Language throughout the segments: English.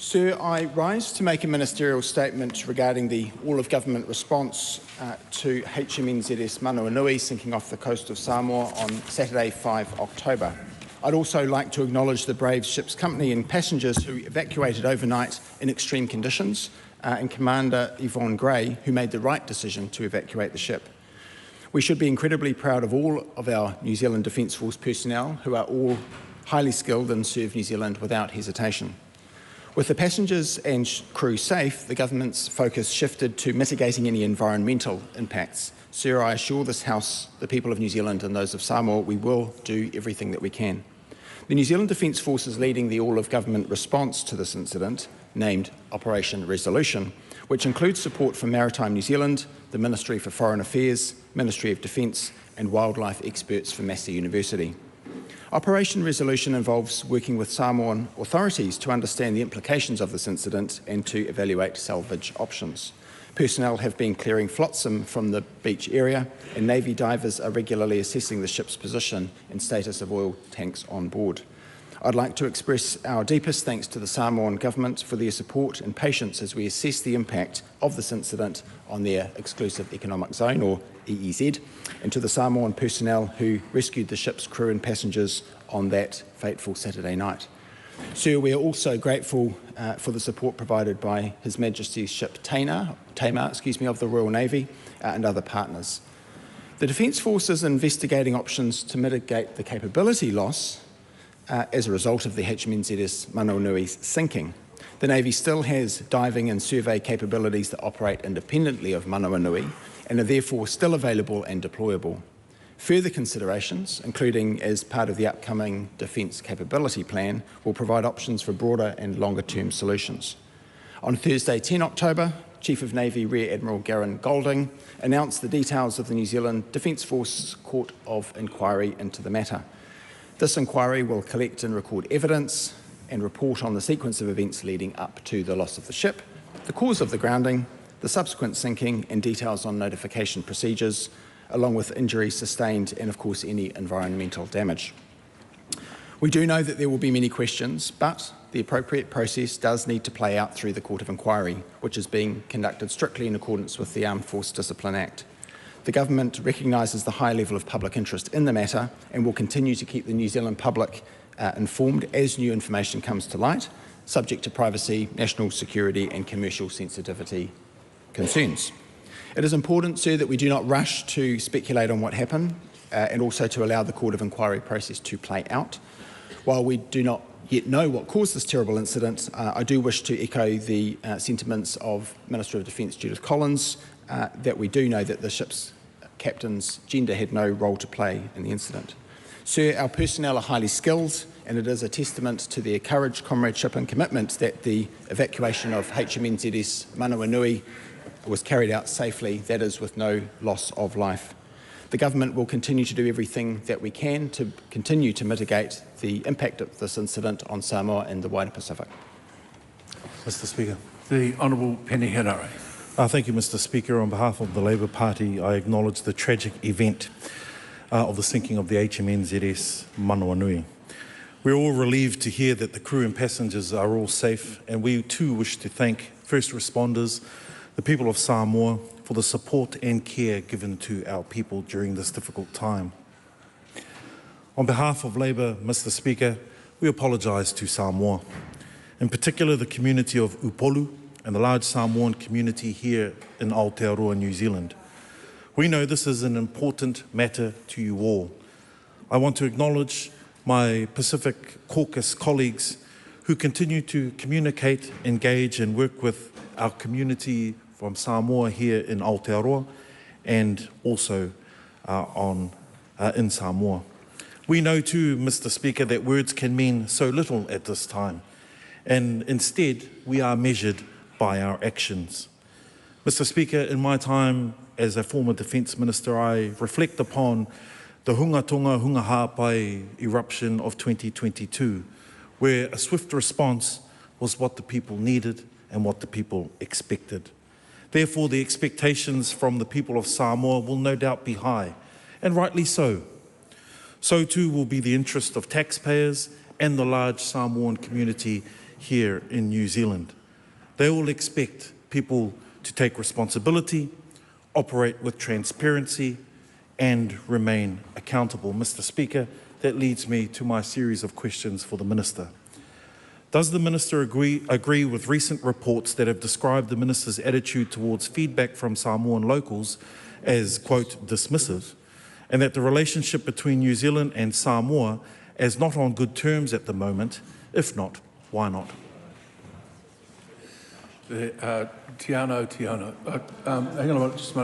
Sir, I rise to make a ministerial statement regarding the all-of-government response to HMNZS Manawanui sinking off the coast of Samoa on Saturday, 5 October. I'd also like to acknowledge the brave ship's company and passengers who evacuated overnight in extreme conditions, and Commander Yvonne Gray, who made the right decision to evacuate the ship. We should be incredibly proud of all of our New Zealand Defence Force personnel, who are all highly skilled and serve New Zealand without hesitation. With the passengers and crew safe, the government's focus shifted to mitigating any environmental impacts. Sir, I assure this House, the people of New Zealand and those of Samoa, we will do everything that we can. The New Zealand Defence Force is leading the all-of-government response to this incident, named Operation Resolution, which includes support from Maritime New Zealand, the Ministry for Foreign Affairs, Ministry of Defence and wildlife experts from Massey University. Operation Resolution involves working with Samoan authorities to understand the implications of this incident and to evaluate salvage options. Personnel have been clearing flotsam from the beach area, and Navy divers are regularly assessing the ship's position and status of oil tanks on board. I'd like to express our deepest thanks to the Samoan government for their support and patience as we assess the impact of this incident on their exclusive economic zone, or EEZ, and to the Samoan personnel who rescued the ship's crew and passengers on that fateful Saturday night. Sir, we are also grateful for the support provided by His Majesty's ship Tamar of the Royal Navy and other partners. The Defence Force is investigating options to mitigate the capability loss as a result of the HMNZS Manawaunui's sinking. The Navy still has diving and survey capabilities that operate independently of Manawanui and are therefore still available and deployable. Further considerations, including as part of the upcoming Defence Capability Plan, will provide options for broader and longer-term solutions. On Thursday, 10 October, Chief of Navy Rear Admiral Garen Golding announced the details of the New Zealand Defence Force's Court of Inquiry into the matter. This inquiry will collect and record evidence and report on the sequence of events leading up to the loss of the ship, the cause of the grounding, the subsequent sinking, and details on notification procedures, along with injuries sustained and, of course, any environmental damage. We do know that there will be many questions, but the appropriate process does need to play out through the Court of Inquiry, which is being conducted strictly in accordance with the Armed Force Discipline Act. The government recognises the high level of public interest in the matter and will continue to keep the New Zealand public informed as new information comes to light, subject to privacy, national security and commercial sensitivity concerns. It is important, sir, that we do not rush to speculate on what happened and also to allow the Court of Inquiry process to play out. While we do not yet know what caused this terrible incident, I do wish to echo the sentiments of Minister of Defence Judith Collins that we do know that the ship's captain's gender had no role to play in the incident. Sir, our personnel are highly skilled, and it is a testament to their courage, comradeship and commitment that the evacuation of HMNZS Manawanui was carried out safely, that is, with no loss of life. The government will continue to do everything that we can to continue to mitigate the impact of this incident on Samoa and the wider Pacific. Mr. Speaker. The Honourable Penny Henare. Thank you, Mr. Speaker. On behalf of the Labour Party, I acknowledge the tragic event of the sinking of the HMNZS Manawanui. We're all relieved to hear that the crew and passengers are all safe, and we too wish to thank first responders, the people of Samoa, for the support and care given to our people during this difficult time. On behalf of Labour, Mr. Speaker, we apologise to Samoa, in particular the community of Upolu and the large Samoan community here in Aotearoa, New Zealand. We know this is an important matter to you all. I want to acknowledge my Pacific Caucus colleagues who continue to communicate, engage and work with our community from Samoa here in Aotearoa and also in Samoa. We know too, Mr. Speaker, that words can mean so little at this time, and instead we are measured by our actions. Mr. Speaker, in my time as a former Defence Minister, I reflect upon the Hungatonga Hungahapai eruption of 2022, where a swift response was what the people needed and what the people expected. Therefore, the expectations from the people of Samoa will no doubt be high, and rightly so. So too will be the interest of taxpayers and the large Samoan community here in New Zealand. They all expect people to take responsibility, operate with transparency, and remain accountable. Mr. Speaker, that leads me to my series of questions for the Minister. Does the Minister agree with recent reports that have described the Minister's attitude towards feedback from Samoan locals as, quote, dismissive, and that the relationship between New Zealand and Samoa is not on good terms at the moment? If not, why not? Tiano. Hang on a minute, just a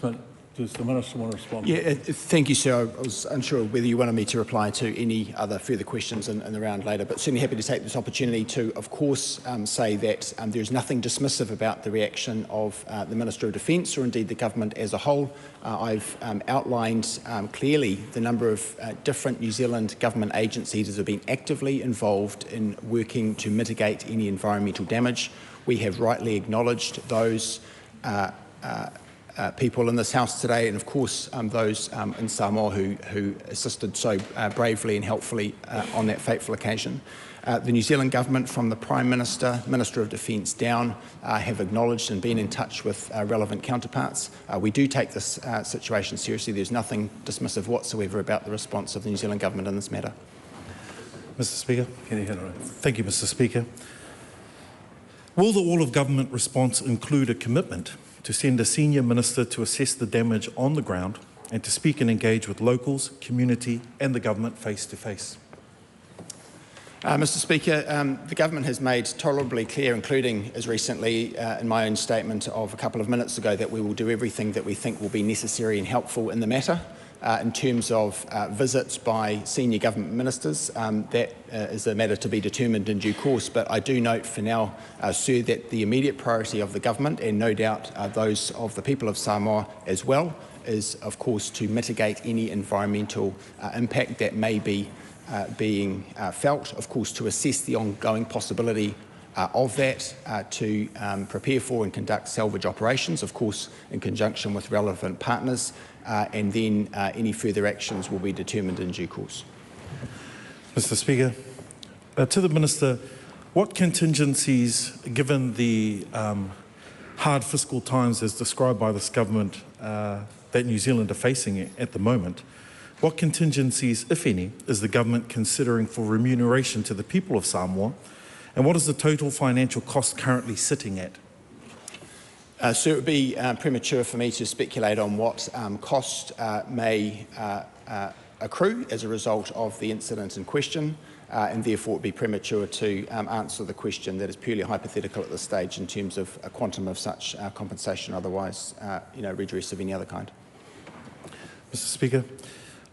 minute. Does the Minister want to respond? Yeah, thank you, sir. I was unsure whether you wanted me to reply to any other further questions in the round later, but certainly happy to take this opportunity to, of course, say that there is nothing dismissive about the reaction of the Minister of Defence or indeed the government as a whole. I've outlined clearly the number of different New Zealand government agencies that have been actively involved in working to mitigate any environmental damage. We have rightly acknowledged those people in this House today, and of course those in Samoa who assisted so bravely and helpfully on that fateful occasion. The New Zealand government, from the Prime Minister, Minister of Defence down, have acknowledged and been in touch with relevant counterparts. We do take this situation seriously. There's nothing dismissive whatsoever about the response of the New Zealand government in this matter. Mr. Speaker. Henry. Thank you, Mr. Speaker. Will the all-of-government response include a commitment to send a senior minister to assess the damage on the ground and to speak and engage with locals, community and the government face to face? Mr. Speaker, the government has made tolerably clear, including as recently in my own statement of a couple of minutes ago, that we will do everything that we think will be necessary and helpful in the matter. In terms of visits by senior government ministers, that is a matter to be determined in due course. But I do note for now, sir, that the immediate priority of the government, and no doubt those of the people of Samoa as well, is of course to mitigate any environmental impact that may be being felt, of course to assess the ongoing possibility of that, to prepare for and conduct salvage operations, of course in conjunction with relevant partners, and then any further actions will be determined in due course. Mr. Speaker, to the Minister, what contingencies, given the hard fiscal times as described by this government that New Zealand are facing at the moment, what contingencies, if any, is the government considering for remuneration to the people of Samoa, and what is the total financial cost currently sitting at? So it would be premature for me to speculate on what cost may accrue as a result of the incident in question, and therefore it would be premature to answer the question that is purely hypothetical at this stage in terms of a quantum of such compensation, otherwise redress of any other kind. Mr. Speaker,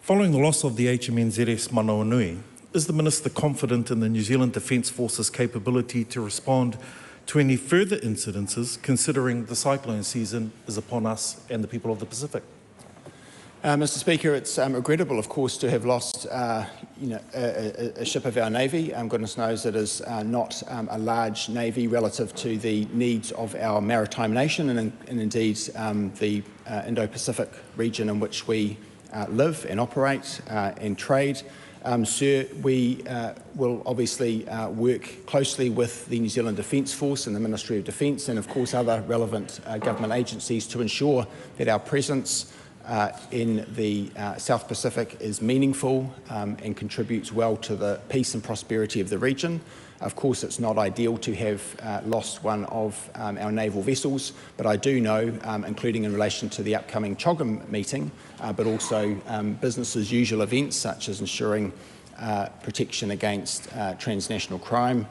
following the loss of the HMNZS Manawanui, is the Minister confident in the New Zealand Defence Force's capability to respond to any further incidences, considering the cyclone season is upon us and the people of the Pacific? Mr. Speaker, it's regrettable, of course, to have lost a ship of our Navy. Goodness knows it is not a large Navy relative to the needs of our maritime nation and indeed the Indo-Pacific region in which we live and operate and trade. Sir, we will obviously work closely with the New Zealand Defence Force and the Ministry of Defence and of course other relevant government agencies to ensure that our presence in the South Pacific is meaningful and contributes well to the peace and prosperity of the region. Of course, it's not ideal to have lost one of our naval vessels, but I do know, including in relation to the upcoming CHOGM meeting, but also business as usual events such as ensuring protection against transnational crime,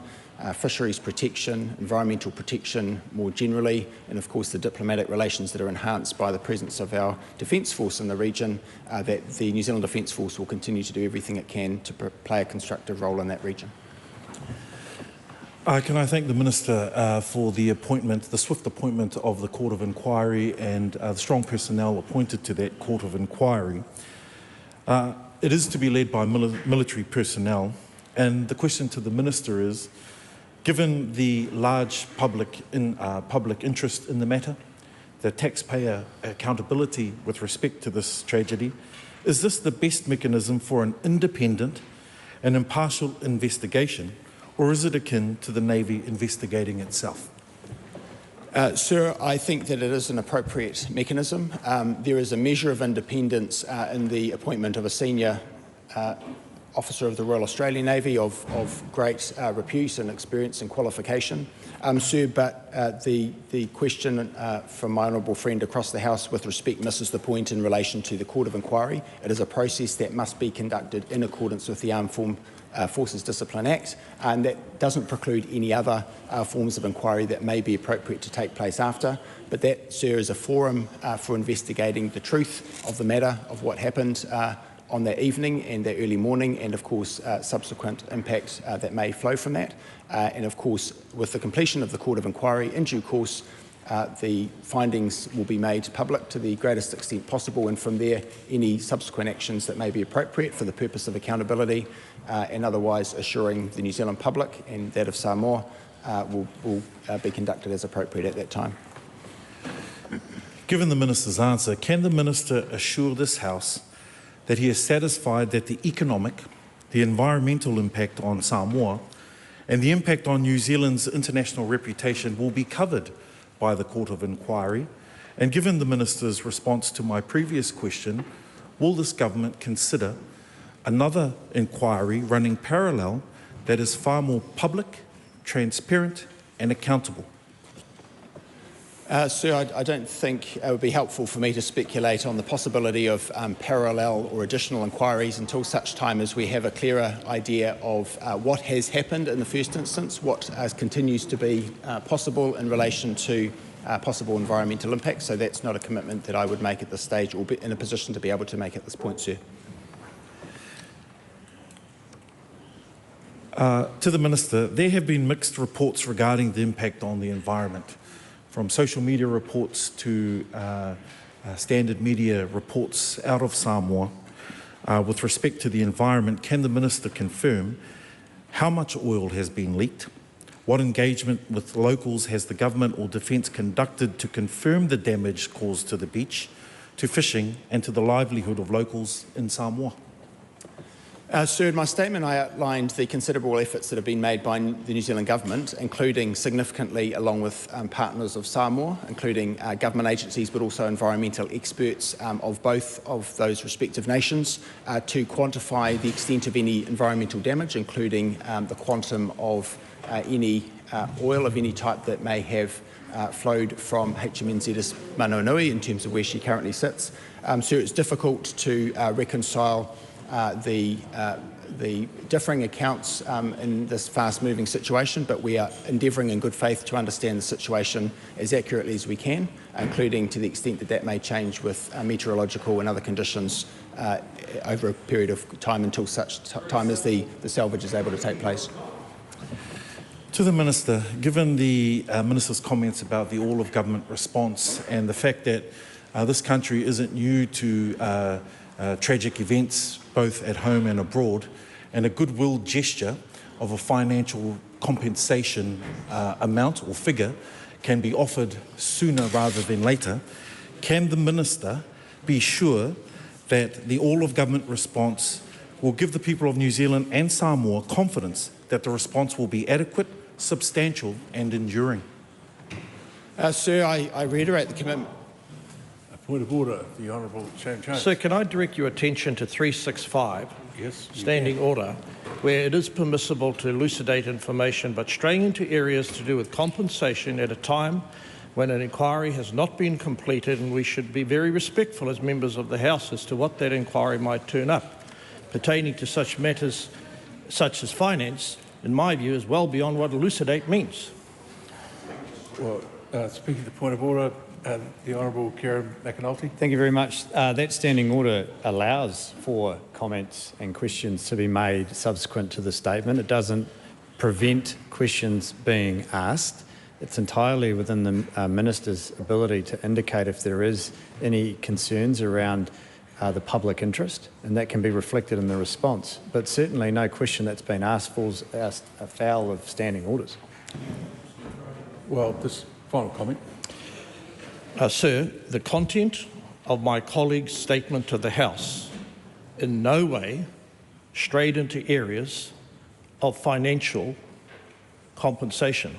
fisheries protection, environmental protection more generally, and of course the diplomatic relations that are enhanced by the presence of our Defence Force in the region, that the New Zealand Defence Force will continue to do everything it can to play a constructive role in that region. Can I thank the Minister for the appointment, the swift appointment of the Court of Inquiry and the strong personnel appointed to that Court of Inquiry. It is to be led by military personnel, and the question to the Minister is, given the large public interest in the matter, the taxpayer accountability with respect to this tragedy, is this the best mechanism for an independent and impartial investigation, or is it akin to the Navy investigating itself? Sir, I think that it is an appropriate mechanism. There is a measure of independence in the appointment of a senior officer of the Royal Australian Navy of great repute and experience and qualification. Sir, but the question from my honourable friend across the House with respect misses the point in relation to the Court of Inquiry. It is a process that must be conducted in accordance with the Armed Forces Discipline Act, and that doesn't preclude any other forms of inquiry that may be appropriate to take place after. But that, sir, is a forum for investigating the truth of the matter of what happened on that evening and that early morning, and of course subsequent impacts that may flow from that. And of course, with the completion of the Court of Inquiry in due course, the findings will be made public to the greatest extent possible, and from there any subsequent actions that may be appropriate for the purpose of accountability and otherwise assuring the New Zealand public and that of Samoa will be conducted as appropriate at that time. Given the Minister's answer, can the Minister assure this House that he is satisfied that the economic, the environmental impact on Samoa and the impact on New Zealand's international reputation will be covered by the Court of Inquiry? And given the Minister's response to my previous question, will this government consider another inquiry running parallel that is far more public, transparent and accountable? Sir, I don't think it would be helpful for me to speculate on the possibility of parallel or additional inquiries until such time as we have a clearer idea of what has happened in the first instance, what continues to be possible in relation to possible environmental impacts. So that's not a commitment that I would make at this stage or be in a position to be able to make at this point, sir. To the Minister, there have been mixed reports regarding the impact on the environment, from social media reports to standard media reports out of Samoa. With respect to the environment, can the Minister confirm how much oil has been leaked? What engagement with locals has the government or defence conducted to confirm the damage caused to the beach, to fishing and to the livelihood of locals in Samoa? Sir, in my statement I outlined the considerable efforts that have been made by the New Zealand Government, including significantly along with partners of Samoa, including government agencies but also environmental experts of both of those respective nations, to quantify the extent of any environmental damage, including the quantum of any oil of any type that may have flowed from HMNZS Manawanui in terms of where she currently sits. Sir, it's difficult to reconcile the differing accounts in this fast-moving situation, but we are endeavouring in good faith to understand the situation as accurately as we can, including to the extent that that may change with meteorological and other conditions over a period of time until such time as the salvage is able to take place. To the Minister, given the Minister's comments about the all-of-government response and the fact that this country isn't new to tragic events both at home and abroad, and a goodwill gesture of a financial compensation amount or figure can be offered sooner rather than later, can the Minister be sure that the all-of-government response will give the people of New Zealand and Samoa confidence that the response will be adequate, substantial and enduring? Sir, I reiterate the commitment. Point of order, the Honourable James Jones. Sir, can I direct your attention to 365, Yes, standing order, where it is permissible to elucidate information but straying into areas to do with compensation at a time when an inquiry has not been completed, and we should be very respectful as members of the House as to what that inquiry might turn up. Pertaining to such matters such as finance, in my view, is well beyond what elucidate means. Well, speaking to the point of order, the Honourable Karen McAnulty. Thank you very much. That standing order allows for comments and questions to be made subsequent to the statement. It doesn't prevent questions being asked. It's entirely within the Minister's ability to indicate if there is any concerns around the public interest, and that can be reflected in the response. But certainly no question that's been asked falls afoul of standing orders. Well, this final comment. Sir, the content of my colleague's statement to the House in no way strayed into areas of financial compensation.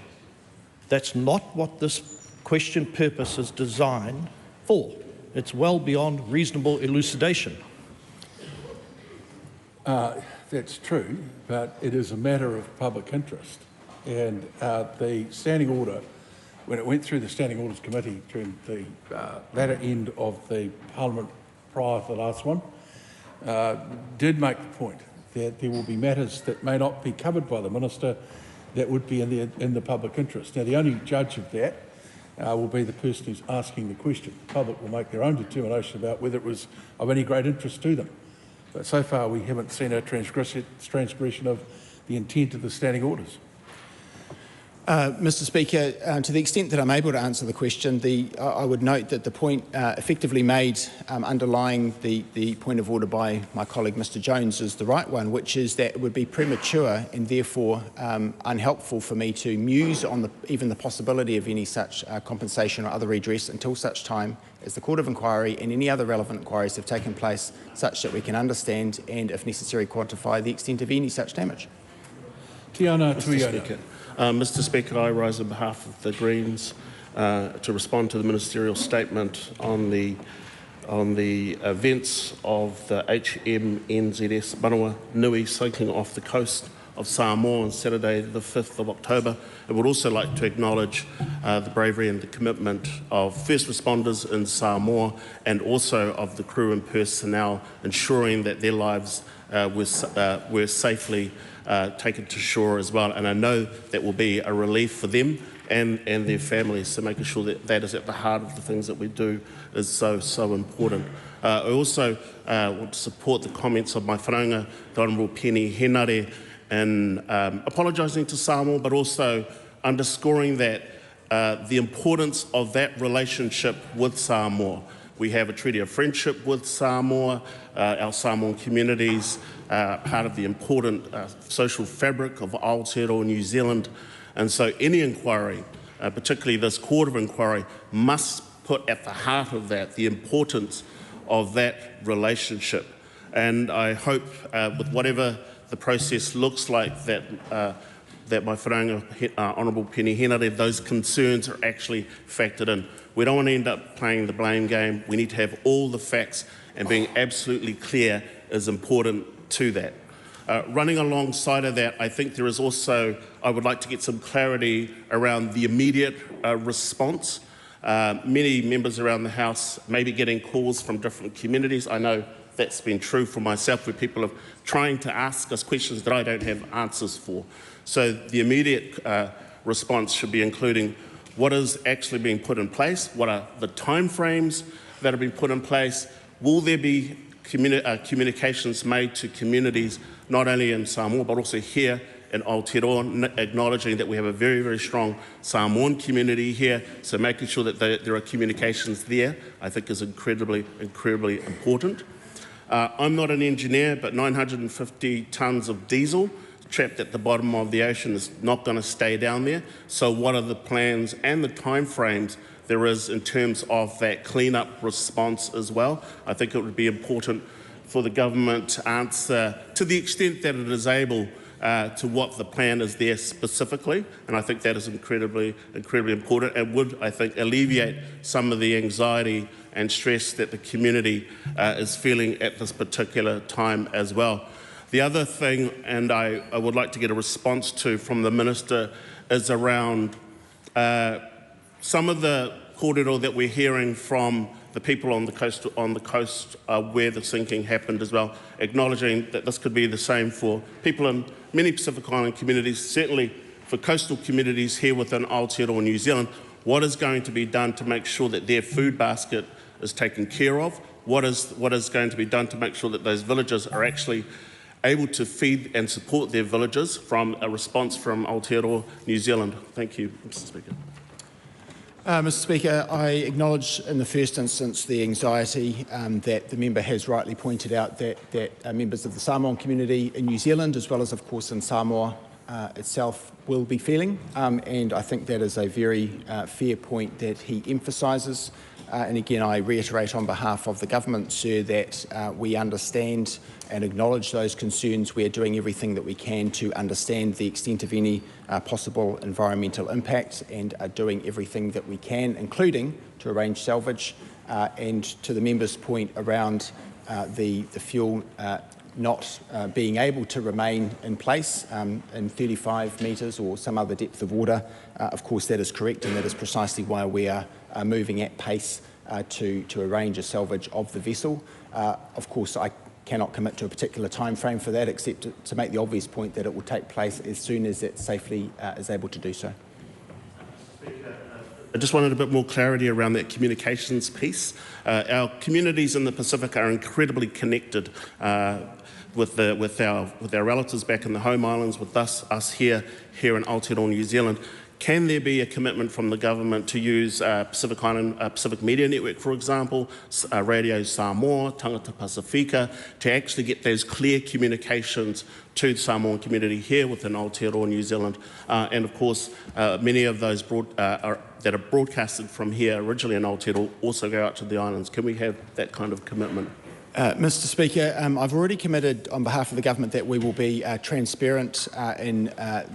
That's not what this question purpose is designed for. It's well beyond reasonable elucidation. That's true, but it is a matter of public interest. And the standing order, when it went through the Standing Orders Committee during the latter end of the Parliament prior to the last one, did make the point that there will be matters that may not be covered by the Minister that would be in the public interest. Now, the only judge of that will be the person who's asking the question. The public will make their own determination about whether it was of any great interest to them. But so far, we haven't seen a transgression of the intent of the standing orders. Mr Speaker, to the extent that I'm able to answer the question, I would note that the point effectively made underlying the point of order by my colleague Mr Jones is the right one, which is that it would be premature and therefore unhelpful for me to muse on even the possibility of any such compensation or other redress until such time as the Court of Inquiry and any other relevant inquiries have taken place, such that we can understand and, if necessary, quantify the extent of any such damage. Mr Speaker, I rise on behalf of the Greens to respond to the ministerial statement on the events of the HMNZS Manawanui sinking off the coast of Samoa on Saturday the 5th of October. I would also like to acknowledge the bravery and the commitment of first responders in Samoa and also of the crew and personnel, ensuring that their lives were safely taken to shore as well. And I know that will be a relief for them and their families, so making sure that that is at the heart of the things that we do is so important. I also want to support the comments of my whanaunga, the Honourable Penny Henare, in apologising to Samoa, but also underscoring that the importance of that relationship with Samoa. We have a treaty of friendship with Samoa, our Samoan communities, part of the important social fabric of Aotearoa, New Zealand. And so any inquiry, particularly this Court of Inquiry, must put at the heart of that the importance of that relationship. And I hope with whatever the process looks like that my whanaunga, Honourable Penny Henare, those concerns are actually factored in. We don't want to end up playing the blame game. We need to have all the facts, and being absolutely clear is important to that. Running alongside of that, I think there is also, I would like to get some clarity around the immediate response. Many members around the House may be getting calls from different communities. I know that's been true for myself, where people are trying to ask us questions that I don't have answers for. So the immediate response should be including what is actually being put in place, what are the timeframes that have been put in place, will there be communications made to communities not only in Samoa but also here in Aotearoa, acknowledging that we have a very, very strong Samoan community here, so making sure that there are communications there, I think is incredibly important. I'm not an engineer, but 950 tonnes of diesel trapped at the bottom of the ocean is not going to stay down there. So what are the plans and the timeframes there is in terms of that clean-up response as well? I think it would be important for the government to answer, to the extent that it is able, to what the plan is there specifically, and I think that is incredibly important and would, I think, alleviate some of the anxiety and stress that the community is feeling at this particular time as well. The other thing, and I would like to get a response to from the Minister, is around some of the kōrero that we're hearing from the people on the coast where the sinking happened as well, acknowledging that this could be the same for people in many Pacific Island communities, certainly for coastal communities here within Aotearoa, New Zealand. What is going to be done to make sure that their food basket is taken care of? What is going to be done to make sure that those villages are actually able to feed and support their villages from a response from Aotearoa, New Zealand? Thank you, Mr Speaker. Mr Speaker, I acknowledge in the first instance the anxiety that the member has rightly pointed out that members of the Samoan community in New Zealand, as well as of course in Samoa itself, will be feeling, and I think that is a very fair point that he emphasises. And again, I reiterate on behalf of the government, sir, that we understand and acknowledge those concerns. We are doing everything that we can to understand the extent of any possible environmental impact, and are doing everything that we can, including to arrange salvage. And to the member's point around the fuel not being able to remain in place in 35 metres or some other depth of water, of course that is correct, and that is precisely why we are moving at pace to arrange a salvage of the vessel. Of course, I cannot commit to a particular time frame for that, except to make the obvious point that it will take place as soon as it safely is able to do so. I just wanted a bit more clarity around that communications piece. Our communities in the Pacific are incredibly connected with our relatives back in the home islands, with us here in Aotearoa, New Zealand. Can there be a commitment from the government to use Pacific Media Network, for example, Radio Samoa, Tangata Pacifica, to actually get those clear communications to the Samoan community here within Aotearoa, New Zealand? And of course, many of those that are broadcasted from here originally in Aotearoa also go out to the islands. Can we have that kind of commitment? Mr Speaker, I've already committed on behalf of the government that we will be transparent in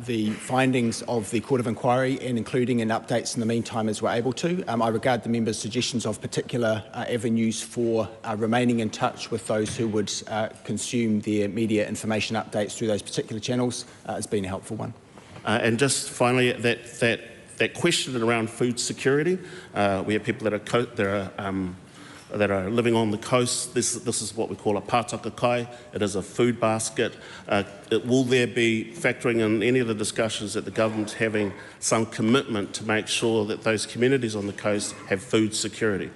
the findings of the Court of Inquiry, and including in updates in the meantime as we're able to. I regard the members' suggestions of particular avenues for remaining in touch with those who would consume their media information updates through those particular channels as being a helpful one. And just finally, that question around food security. We have people that are living on the coast. This is what we call a pātaka kai. It is a food basket. Will there be, factoring in any of the discussions that the government's having, some commitment to make sure that those communities on the coast have food security?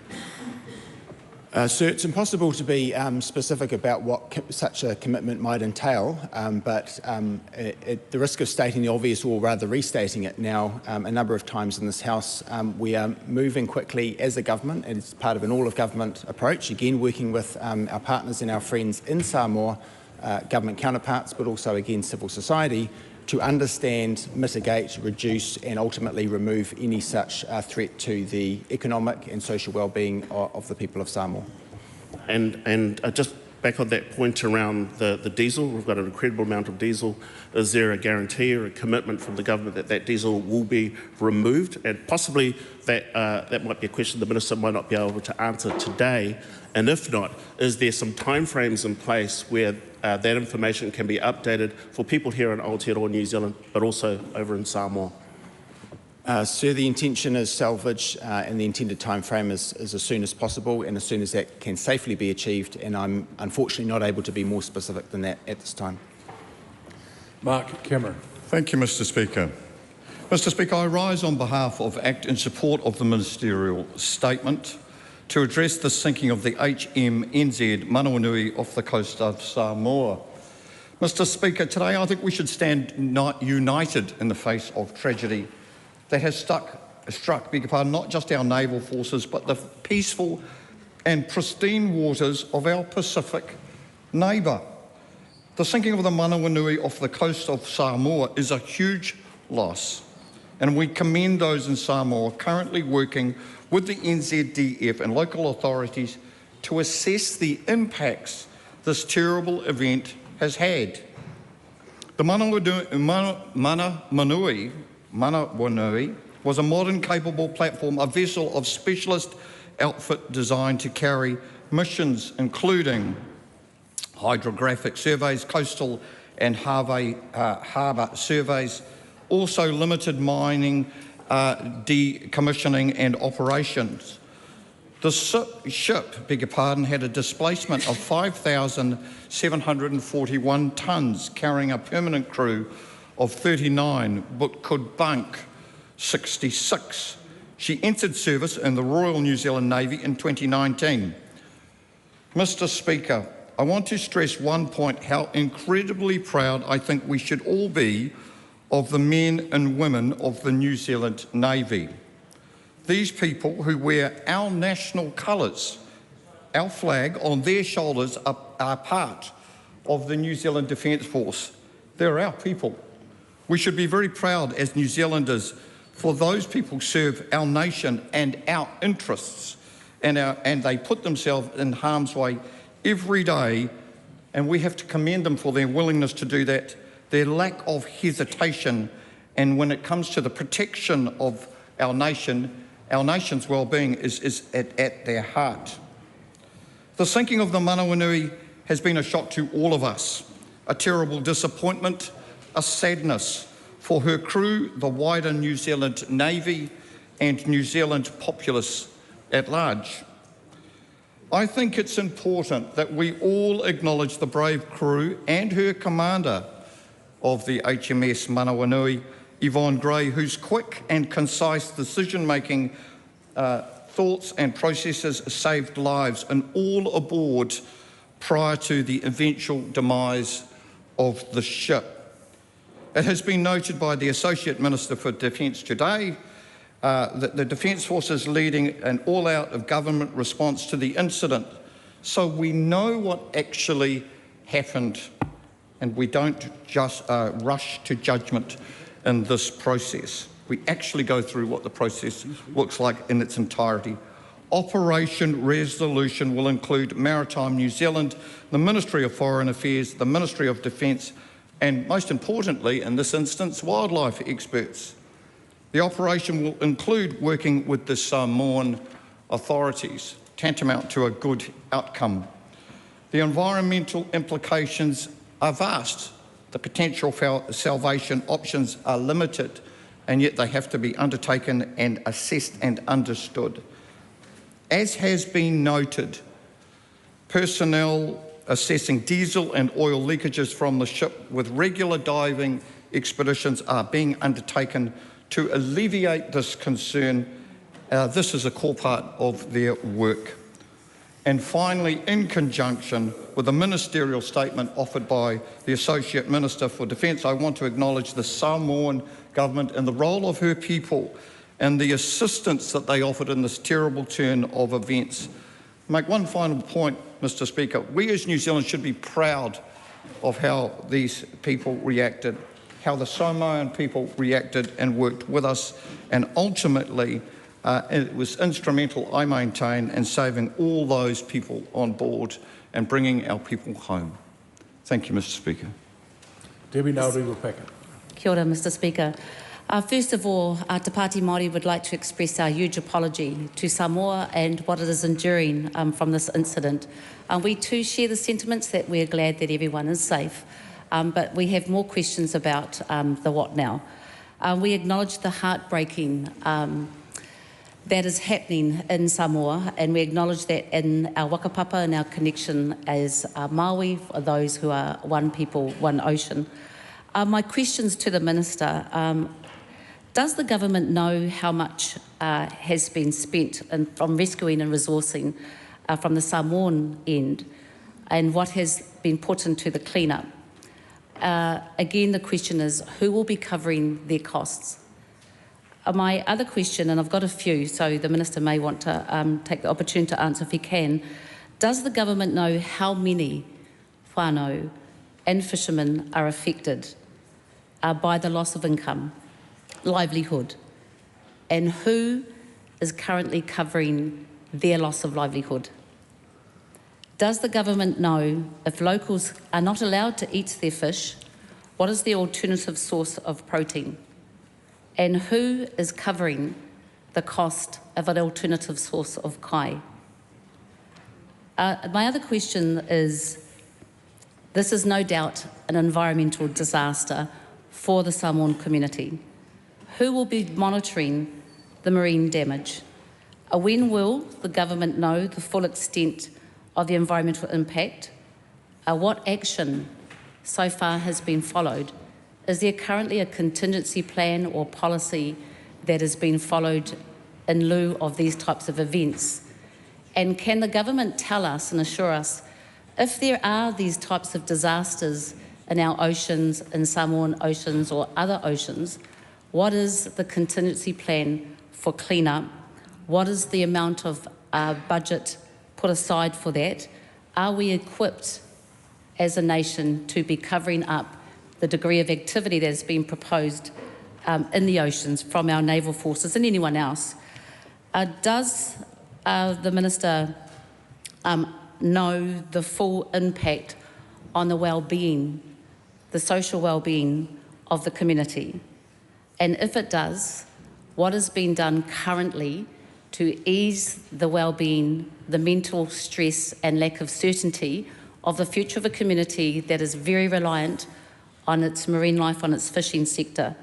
Sir, it's impossible to be specific about what such a commitment might entail, but at the risk of stating the obvious, or rather restating it now a number of times in this House, we are moving quickly as a government, and it's part of an all-of-government approach, again working with our partners and our friends in Samoa, government counterparts, but also again civil society, to understand, mitigate, reduce and ultimately remove any such threat to the economic and social well-being of the people of Samoa. And just back on that point around the diesel, we've got an incredible amount of diesel. Is there a guarantee or a commitment from the government that that diesel will be removed? And possibly that might be a question the Minister might not be able to answer today. And if not, is there some timeframes in place where that information can be updated for people here in Aotearoa, New Zealand, but also over in Samoa? Sir, the intention is salvage, and the intended timeframe is as soon as possible, and as soon as that can safely be achieved, and I'm unfortunately not able to be more specific than that at this time. Mark Cameron. Thank you, Mr Speaker. Mr Speaker, I rise on behalf of ACT in support of the Ministerial statement to address the sinking of the HMNZS Manawanui off the coast of Samoa. Mr Speaker, today I think we should stand united in the face of tragedy that has struck, not just our naval forces, but the peaceful and pristine waters of our Pacific neighbour. The sinking of the Manawanui off the coast of Samoa is a huge loss, and we commend those in Samoa currently working with the NZDF and local authorities to assess the impacts this terrible event has had. The Manawanui was a modern, capable platform, a vessel of specialist outfit designed to carry missions including hydrographic surveys, coastal and harbour surveys, also limited mining, decommissioning and operations. The ship, had a displacement of 5,741 tonnes, carrying a permanent crew of 39, but could bunk 66. She entered service in the Royal New Zealand Navy in 2019. Mr Speaker, I want to stress one point, how incredibly proud I think we should all be of the men and women of the New Zealand Navy. These people who wear our national colours, our flag on their shoulders, are part of the New Zealand Defence Force. They're our people. We should be very proud as New Zealanders, for those people serve our nation and our interests and they put themselves in harm's way every day, and we have to commend them for their willingness to do that, their lack of hesitation, and when it comes to the protection of our nation's well-being is at their heart. The sinking of the Manawanui has been a shock to all of us, a terrible disappointment, a sadness for her crew, the wider New Zealand Navy and New Zealand populace at large. I think it's important that we all acknowledge the brave crew and her commander of the HMS Manawanui, Yvonne Gray, whose quick and concise decision-making thoughts and processes saved lives and all aboard prior to the eventual demise of the ship. It has been noted by the Associate Minister for Defence today that the Defence Force is leading an all-out of government response to the incident. So we know what actually happened, and we don't just rush to judgment in this process. We actually go through what the process looks like in its entirety. Operation Resolution will include Maritime New Zealand, the Ministry of Foreign Affairs, the Ministry of Defence, and most importantly, in this instance, wildlife experts. The operation will include working with the Samoan authorities, tantamount to a good outcome. The environmental implications are vast. The potential salvation options are limited, and yet they have to be undertaken and assessed and understood. As has been noted, personnel assessing diesel and oil leakages from the ship with regular diving expeditions are being undertaken to alleviate this concern. This is a core part of their work. And finally, in conjunction with the ministerial statement offered by the Associate Minister for Defence, I want to acknowledge the Samoan government and the role of her people and the assistance that they offered in this terrible turn of events. Make one final point, Mr. Speaker. We as New Zealand should be proud of how these people reacted, how the Samoan people reacted and worked with us, and ultimately it was instrumental, I maintain, in saving all those people on board and bringing our people home. Thank you, Mr. Speaker. Debbie Nauri-Rapaka. Kia ora, Mr. Speaker. First of all, Te Pāti Māori would like to express our huge apology to Samoa and what it is enduring from this incident. We too share the sentiments that we're glad that everyone is safe, but we have more questions about the what now. We acknowledge the heartbreaking that is happening in Samoa, and we acknowledge that in our whakapapa and our connection as Maui, for those who are one people, one ocean. My questions to the Minister, does the government know how much has been spent from rescuing and resourcing from the Samoan end, and what has been put into the cleanup? Again, the question is, who will be covering their costs? My other question, and I've got a few, so the Minister may want to take the opportunity to answer if he can, does the government know how many whānau and fishermen are affected by the loss of income, livelihood, and who is currently covering their loss of livelihood? Does the government know if locals are not allowed to eat their fish, what is the alternative source of protein? And who is covering the cost of an alternative source of kai? My other question is, this is no doubt an environmental disaster for the Samoan community. Who will be monitoring the marine damage? When will the government know the full extent of the environmental impact? What action so far has been followed? Is there currently a contingency plan or policy that has been followed in lieu of these types of events? And can the government tell us and assure us if there are these types of disasters in our oceans, in Samoan oceans or other oceans, what is the contingency plan for cleanup? What is the amount of budget put aside for that? Are we equipped as a nation to be covering up the degree of activity that has been proposed in the oceans from our naval forces and anyone else? Does the Minister know the full impact on the well-being, the social well-being of the community? And if it does, what is being done currently to ease the well-being, the mental stress and lack of certainty of the future of a community that is very reliant on its marine life, on its fishing sector?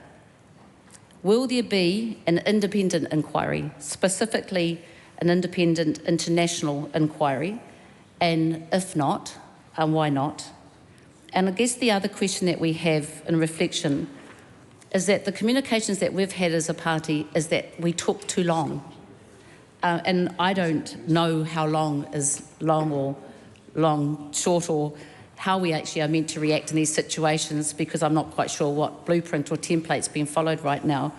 Will there be an independent inquiry, specifically an independent international inquiry? And if not, why not? And I guess the other question that we have in reflection is that the communications that we've had as a party is that we took too long. And I don't know how long is long or long, short, or how we actually are meant to react in these situations, because I'm not quite sure what blueprint or template's being followed right now.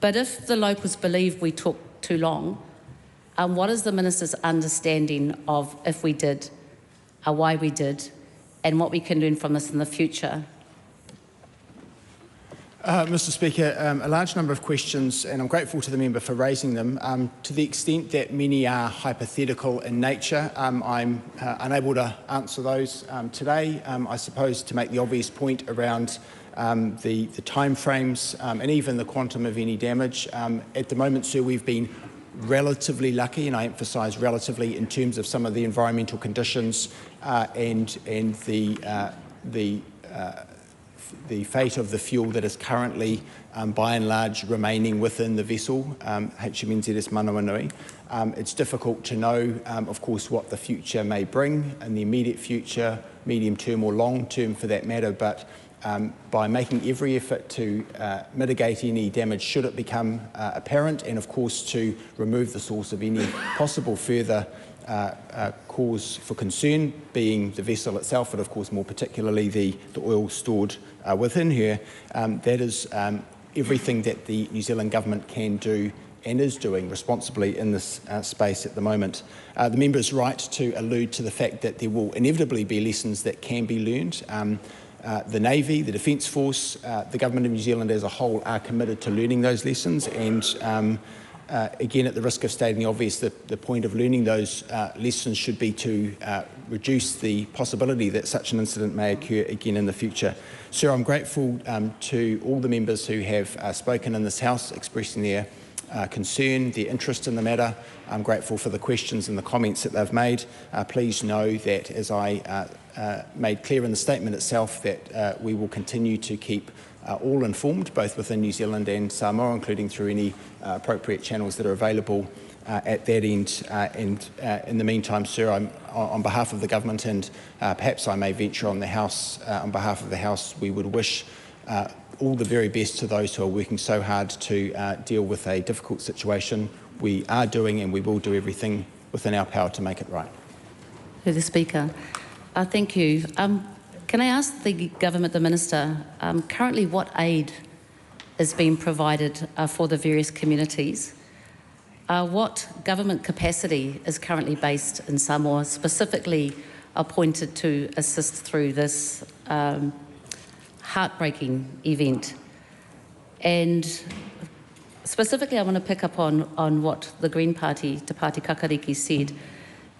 But if the locals believe we took too long, what is the Minister's understanding of if we did, why we did, and what we can learn from this in the future? Mr Speaker, a large number of questions, and I'm grateful to the member for raising them. To the extent that many are hypothetical in nature, I'm unable to answer those today. I suppose to make the obvious point around the time frames and even the quantum of any damage. At the moment, sir, we've been relatively lucky, and I emphasise relatively, in terms of some of the environmental conditions and the fate of the fuel that is currently, by and large, remaining within the vessel, HMNZS Manawanui. It's difficult to know, of course, what the future may bring in the immediate future, medium term or long term for that matter, but by making every effort to mitigate any damage should it become apparent, and of course to remove the source of any possible further cause for concern, being the vessel itself, but of course more particularly the oil stored within her. That is everything that the New Zealand government can do and is doing responsibly in this space at the moment. The member is right to allude to the fact that there will inevitably be lessons that can be learned. The Navy, the Defence Force, the Government of New Zealand as a whole are committed to learning those lessons, and again, at the risk of stating the obvious, the point of learning those lessons should be to reduce the possibility that such an incident may occur again in the future. Sir, I'm grateful to all the members who have spoken in this House, expressing their concern, their interest in the matter. I'm grateful for the questions and the comments that they've made. Please know that, as I made clear in the statement itself, that we will continue to keep all informed, both within New Zealand and Samoa, including through any appropriate channels that are available at that end. And in the meantime, sir, I'm, on behalf of the government, and perhaps I may venture on the House, on behalf of the House, we would wish all the very best to those who are working so hard to deal with a difficult situation. We are doing and we will do everything within our power to make it right. To the Speaker. Thank you. Can I ask the Government, the Minister, currently what aid is being provided for the various communities? What government capacity is currently based in Samoa, specifically appointed to assist through this heartbreaking event? And specifically, I want to pick up on what the Green Party, Te Pāti Kakariki, said,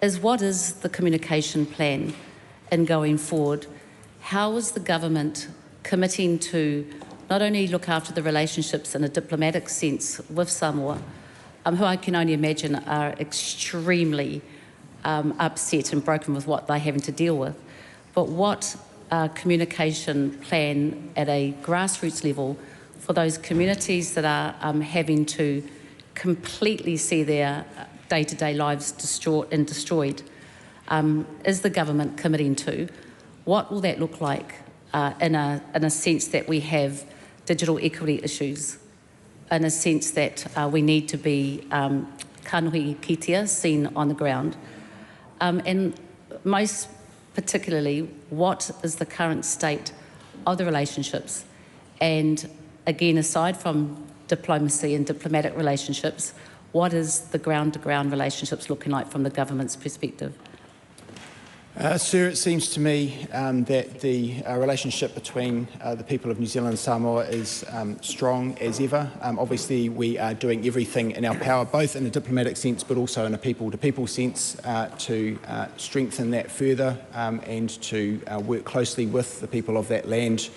is what is the communication plan in going forward? How is the government committing to not only look after the relationships in a diplomatic sense with Samoa, who I can only imagine are extremely upset and broken with what they're having to deal with, but what communication plan at a grassroots level for those communities that are having to completely see their day-to-day lives destroyed, is the government committing to? What will that look like in a sense that we have digital equity issues, in a sense that we need to be kanuhi kitea, seen on the ground? And most particularly, what is the current state of the relationships? And again, aside from diplomacy and diplomatic relationships, what is the ground-to-ground relationships looking like from the government's perspective? Sir, it seems to me that the relationship between the people of New Zealand and Samoa is strong as ever. Obviously, we are doing everything in our power, both in a diplomatic sense but also in a people-to-people sense, to strengthen that further and to work closely with the people of that land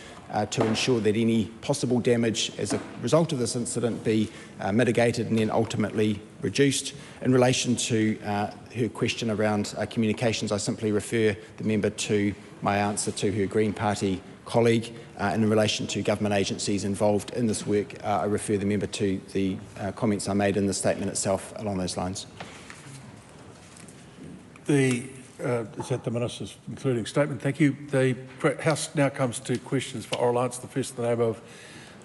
to ensure that any possible damage as a result of this incident be mitigated and then ultimately reduced. In relation to her question around communications, I simply refer the member to my answer to her Green Party colleague. And in relation to government agencies involved in this work, I refer the member to the comments I made in the statement itself along those lines. Is that the Minister's concluding statement? Thank you. The House now comes to questions for oral answer. The first in the name of